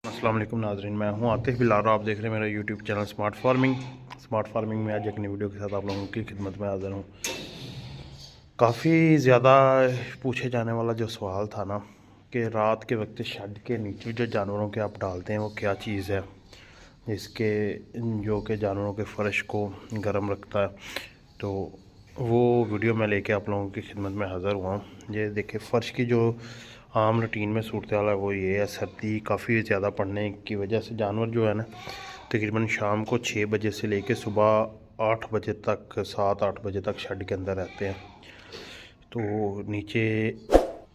अस्सलाम वालेकुम नाज़रीन, मैं हूं आतिफ बिलारो। आप देख रहे हैं मेरा यूट्यूब चैनल स्मार्ट फार्मिंग में आज एक नई वीडियो के साथ आप लोगों की खिदमत में हाज़िर हूं। काफ़ी ज़्यादा पूछे जाने वाला जो सवाल था ना कि रात के वक्त शेड के नीचे जो जानवरों के आप डालते हैं वो क्या चीज़ है जिसके जो कि जानवरों के फ़र्श को गर्म रखता है। तो वो वीडियो मैं लेके आप लोगों की खिदमत में हाज़िर हुआ हूँ। ये देखिए, फ़र्श की जो आम रूटीन में सूरत हाल है वो ये है, सर्दी काफ़ी ज़्यादा पड़ने की वजह से जानवर जो है ना तकरीबन शाम को 6 बजे से लेके सुबह 8 बजे तक 7-8 बजे तक शेड के अंदर रहते हैं। तो नीचे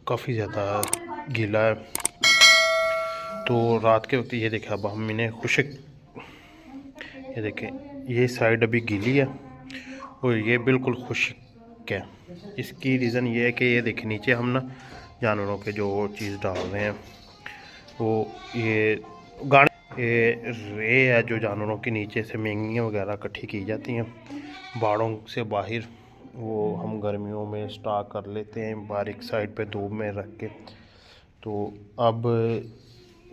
काफ़ी ज़्यादा गीला है। तो रात के वक्त ये देखें, अब हम इन्हें खुशक, ये देखें ये साइड अभी गीली है और ये बिल्कुल खुश्क है। इसकी रीज़न ये है कि ये देखें नीचे हम ना जानवरों के जो चीज़ डाल रहे हैं वो ये गाने ये रे है जो जानवरों के नीचे से मेंगियाँ वगैरह इकट्ठी की जाती हैं बाड़ों से बाहर, वो हम गर्मियों में स्टॉक कर लेते हैं बारीक साइड पे धूप में रख के। तो अब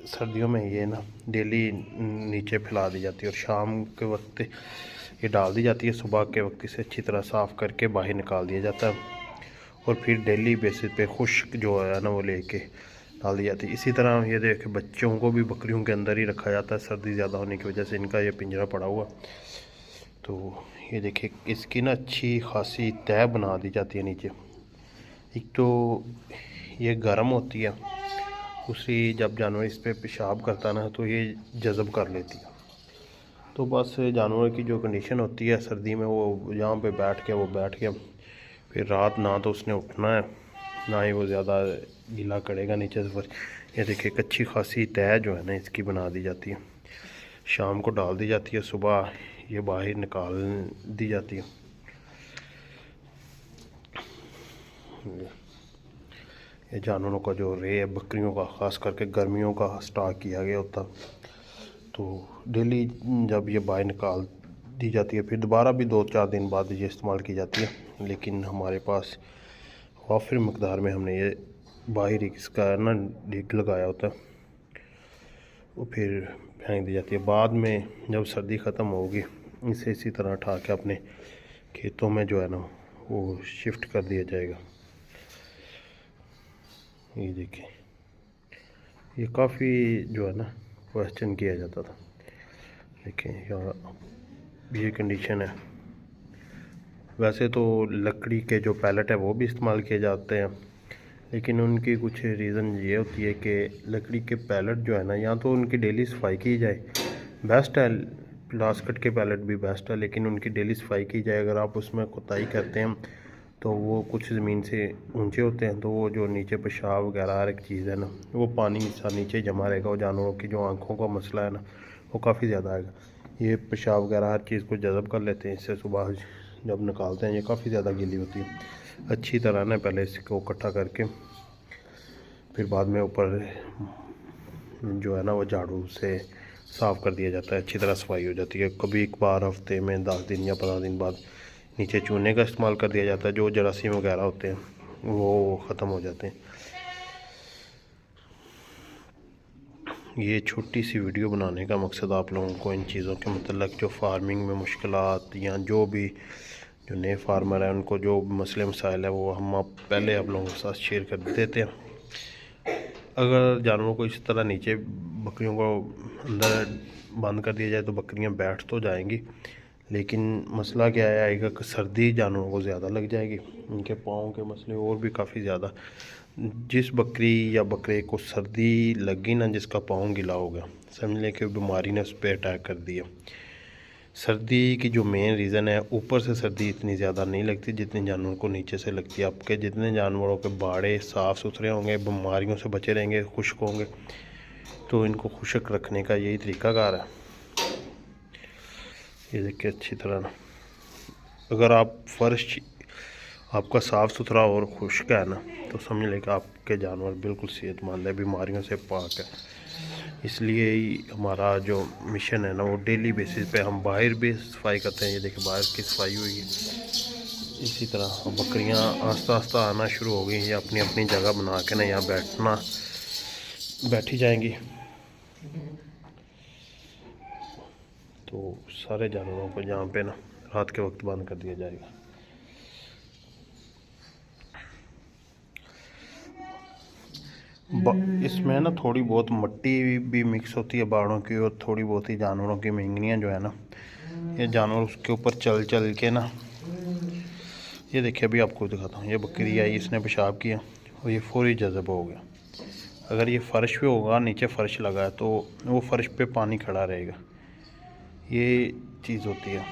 सर्दियों में ये ना डेली नीचे फैला दी जाती है और शाम के वक्त ये डाल दी जाती है। सुबह के वक्त इसे अच्छी तरह साफ़ करके बाहर निकाल दिया जाता है और फिर डेली बेसिस पे खुश्क जो है ना वो लेके डाल दी जाती है। इसी तरह ये देखे, बच्चों को भी बकरियों के अंदर ही रखा जाता है, सर्दी ज़्यादा होने की वजह से इनका ये पिंजरा पड़ा हुआ। तो ये देखिए, इसकी ना अच्छी खासी तह बना दी जाती है नीचे। एक तो ये गर्म होती है, दूसरी जब जानवर इस पर पेशाब करता है ना तो ये जज़ब कर लेती है। तो बस जानवर की जो कंडीशन होती है सर्दी में, वो यहाँ पे बैठ गया, फिर रात ना तो उसने उठना है ना ही वो ज़्यादा गीला करेगा नीचे से। ये देखिए, अच्छी खासी तह जो है ना इसकी बना दी जाती है, शाम को डाल दी जाती है, सुबह ये बाहर निकाल दी जाती है। ये जानवरों का जो रे है, बकरियों का ख़ास करके गर्मियों का स्टॉक किया गया होता। तो डेली जब ये बाहर निकाल दी जाती है फिर दोबारा भी 2-4 दिन बाद ये इस्तेमाल की जाती है, लेकिन हमारे पास वाफिर मकदार में हमने ये बाहर इसका ना डिग लगाया होता है, वो फिर फेंक दी जाती है। बाद में जब सर्दी ख़त्म होगी इसे इसी तरह उठा के अपने खेतों में जो है ना वो शिफ्ट कर दिया जाएगा। ये देखिए, ये काफ़ी जो है ना क्वेश्चन किया जाता था, देखिए यहाँ ये कंडीशन है। वैसे तो लकड़ी के जो पैलेट है वो भी इस्तेमाल किए जाते हैं, लेकिन उनकी कुछ रीज़न ये होती है कि लकड़ी के पैलेट जो है ना, या तो उनकी डेली सफाई की जाए, बेस्ट है, प्लास्टिक के पैलेट भी बेस्ट है, लेकिन उनकी डेली सफाई की जाए। अगर आप उसमें कोताही करते हैं तो वो कुछ ज़मीन से ऊंचे होते हैं, तो वो जो नीचे पेशाब वगैरह हर एक चीज़ है ना वो पानी सा नीचे जमा रहेगा, और जानवरों की जो आँखों का मसला है ना वो काफ़ी ज़्यादा आएगा। ये पेशाब वगैरह हर चीज़ को जज़ब कर लेते हैं, इससे सुबह जब निकालते हैं ये काफ़ी ज़्यादा गीली होती है। अच्छी तरह ना पहले इसको इकट्ठा करके फिर बाद में ऊपर जो है ना वो झाड़ू से साफ़ कर दिया जाता है, अच्छी तरह सफाई हो जाती है। कभी एक बार हफ्ते में 10 दिन या 15 दिन बाद नीचे चूने का इस्तेमाल कर दिया जाता है, जो जरासीम वगैरह होते हैं वो ख़त्म हो जाते हैं। ये छोटी सी वीडियो बनाने का मकसद आप लोगों को इन चीज़ों के मतलब जो फार्मिंग में मुश्किलात या जो भी जो नए फार्मर हैं उनको जो मसले मसाइल है वो हम आप पहले आप लोगों के साथ शेयर कर देते हैं। अगर जानवरों को इस तरह नीचे बकरियों को अंदर बंद कर दिया जाए तो बकरियां बैठ तो जाएंगी, लेकिन मसला क्या आएगा कि सर्दी जानवरों को ज़्यादा लग जाएगी, इनके पाँव के मसले और भी काफ़ी ज़्यादा। जिस बकरी या बकरे को सर्दी लगी ना, जिसका पाँव गीला हो गया, समझ लें कि बीमारी ने उस पर अटैक कर दिया। सर्दी की जो मेन रीज़न है, ऊपर से सर्दी इतनी ज़्यादा नहीं लगती जितनी जानवरों को नीचे से लगती है। आपके जितने जानवरों के बाड़े साफ़ सुथरे होंगे, बीमारियों से बचे रहेंगे, खुश्क होंगे, तो इनको खुश्क रखने का यही तरीक़ाकार है। ये देखिए अच्छी तरह ना, अगर आप फर्श आपका साफ़ सुथरा और खुश्क है ना तो समझ लें कि आपके जानवर बिल्कुल सेहतमंद है, बीमारियों से पाक है। इसलिए ही हमारा जो मिशन है ना वो डेली बेसिस पे हम बाहर भी सफाई करते हैं। ये देखिए बाहर की सफाई हुई है। इसी तरह बकरियां आस्ता आस्ता आना शुरू हो गई, ये अपनी अपनी जगह बना के ना यहाँ बैठी जाएंगी। तो सारे जानवरों को यहाँ पे ना रात के वक्त बंद कर दिया जाएगा। इसमें ना थोड़ी बहुत मिट्टी भी मिक्स होती है बाड़ों की, और थोड़ी बहुत ही जानवरों की मेंगनियाँ जो है ना, ये जानवर उसके ऊपर चल चल के ना, ये देखिए अभी आपको दिखाता हूँ। ये बकरी आई, इसने पेशाब किया और ये फौरी जज़ब हो गया। अगर ये फ़र्श पे होगा, नीचे फ़र्श लगा है, तो वो फ़र्श पे पानी खड़ा रहेगा। ये चीज़ होती है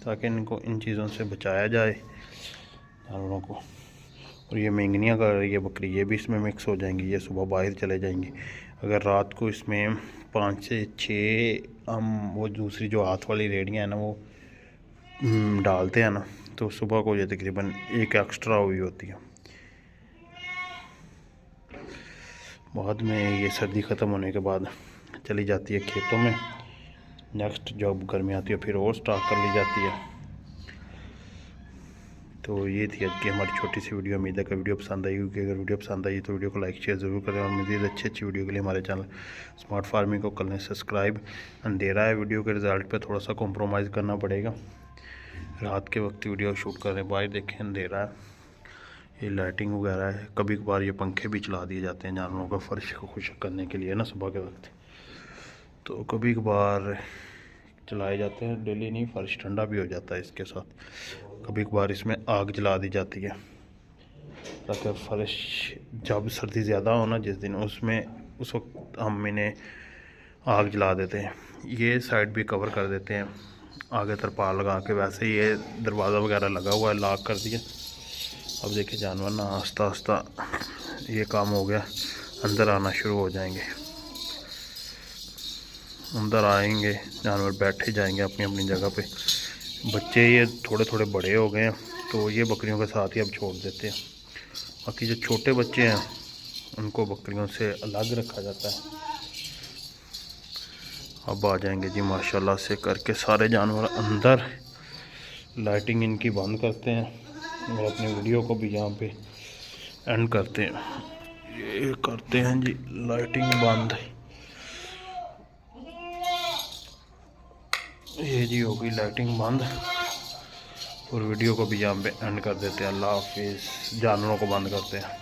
ताकि इनको इन चीज़ों से बचाया जाए जानवरों को। और ये मेंगनियाँ कर रही है बकरी, ये भी इसमें मिक्स हो जाएंगी। ये सुबह बाहर चले जाएंगी। अगर रात को इसमें 5 से 6 हम वो दूसरी जो हाथ वाली रेडियाँ हैं ना वो डालते हैं ना, तो सुबह को ये तकरीबन एक एक्स्ट्रा हुई होती है। बाद में ये सर्दी ख़त्म होने के बाद चली जाती है खेतों में। नेक्स्ट जब गर्मी आती है फिर और स्टॉक कर ली जाती है। तो ये थी आज की हमारी छोटी सी वीडियो। उम्मीद है कि वीडियो पसंद आई होगी। अगर वीडियो पसंद आई तो वीडियो को लाइक शेयर ज़रूर करें, और मज़ीद अच्छी वीडियो के लिए हमारे चैनल स्मार्ट फार्मिंग को कर लें सब्सक्राइब। अंधेरा है, वीडियो के रिज़ल्ट पे थोड़ा सा कॉम्प्रोमाइज़ करना पड़ेगा। रात के वक्त वीडियो शूट कर रहे हैं, बाहर देखें अंधेरा है, ये लाइटिंग वगैरह है। कभी कभार ये पंखे भी चला दिए जाते हैं जानवरों को फर्श को खुश्क करने के लिए ना सुबह के वक्त, तो कभी कभार चलाए जाते हैं, डेली नहीं। फर्श ठंडा भी हो जाता है इसके साथ। कभी कभार इसमें आग जला दी जाती है ताकि फर्श जब सर्दी ज़्यादा हो ना जिस दिन, उसमें उस वक्त हम इन्हें आग जला देते हैं। ये साइड भी कवर कर देते हैं आगे तरपाल लगा के। वैसे ये दरवाज़ा वगैरह लगा हुआ है, लॉक कर दिया। अब देखिए जानवर ना आस्ता आस्ता ये काम हो गया, अंदर आना शुरू हो जाएंगे। अंदर आएंगे जानवर, बैठे जाएंगे अपनी अपनी जगह पे। बच्चे ये थोड़े थोड़े बड़े हो गए हैं, तो ये बकरियों के साथ ही अब छोड़ देते हैं। बाकी जो छोटे बच्चे हैं उनको बकरियों से अलग रखा जाता है। अब आ जाएंगे जी माशाल्लाह से करके सारे जानवर अंदर। लाइटिंग इनकी बंद करते हैं और अपनी वीडियो को भी यहाँ पे एंड करते हैं। ये करते हैं जी लाइटिंग बंद। ये जी हो गई लाइटिंग बंद, और वीडियो को भी यहाँ पे एंड कर देते हैं। अल्लाह हाफिज़। जानवरों को बंद करते हैं।